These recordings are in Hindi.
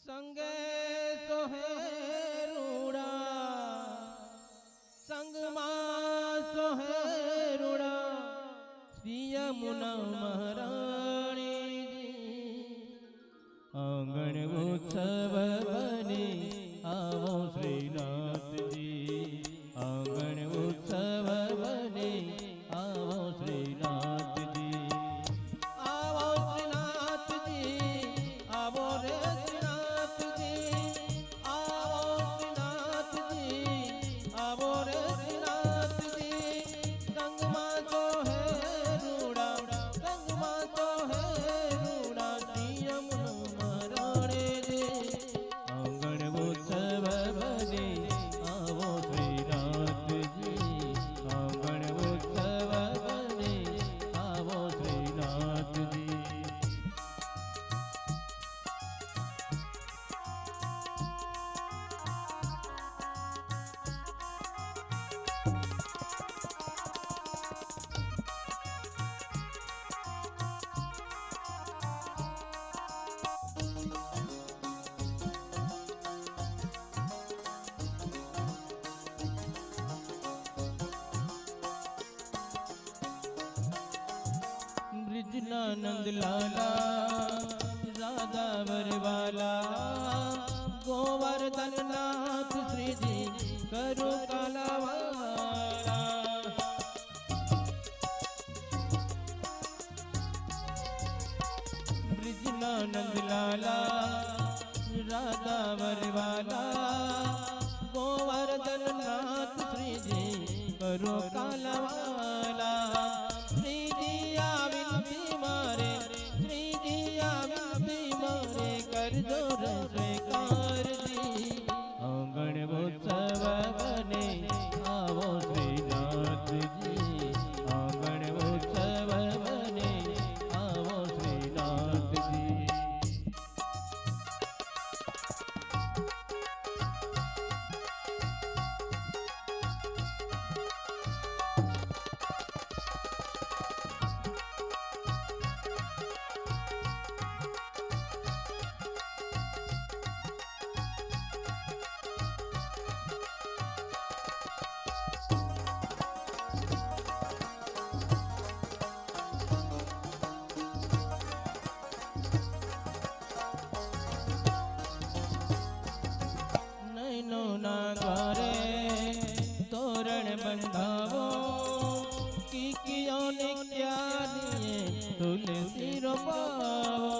संगे सोहे रूड़ा संग सोहे रूड़ा श्री यमुना महाराणी आंगण उत्सव बने आवो श्रीनाथ जी आंगण उत्सव बने आवो श्रीनाथ जी आवो श्रीनाथ जी आवो रे श्रीनाथ जी आवो श्रीनाथ जी आवो रे श्रीनाथ जी संग मां तो है रूड़ा संग मां तो है रूड़ा श्री यमुना महाराणी जी आंगण उत्सव बने आवो श्रीनाथ जी आंगण उत्सव बने आवो श्रीनाथ जी ब्रिजनानंद लाला राधा वरवाला गोवर्धन नाथ श्री जी करो कालावाला ब्रिजनानंद लाला राधा वरवाला गोवर्धन नाथ श्री जी करो कालावाला श्री जी विनती मारे श्री जी विनती मारे कर दो स्वीकार जी आंगण उत्सव बने आवो श्रीनाथ जी आंगण उत्सव बने आवो श्रीनाथ जी नैनो नागारे तोरण बंधावो किकियों ने क्या दिए तुलसी रोपावो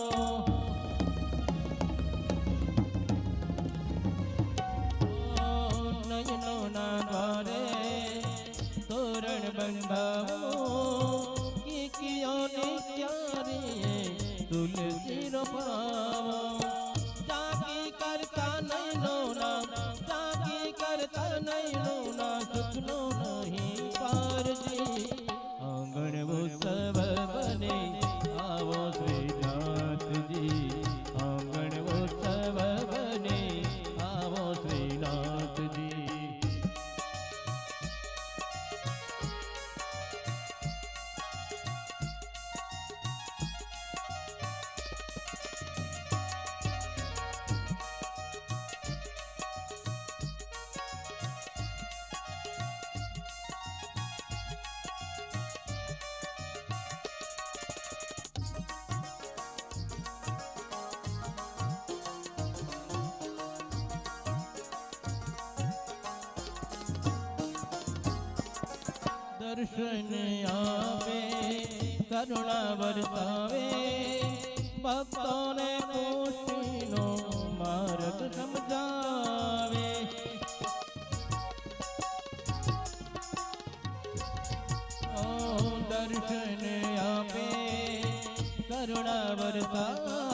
नैनो नागारे तोरण बंधावो किकियों ने क्या दिए तुलसी रोपावो करता नहीं लोना जागी करता नहीं लोना सुखनो नहीं पार जी आंगण उत्सव बने आवो श्रीनाथ जी आंगण उत्सव बने आवो श्रीनाथ जी दर्शन आवे करुणा बरसावे भक्तों ने खुशीनो मार्ग समझावे ओ दर्शन आवे करुणा बरसावे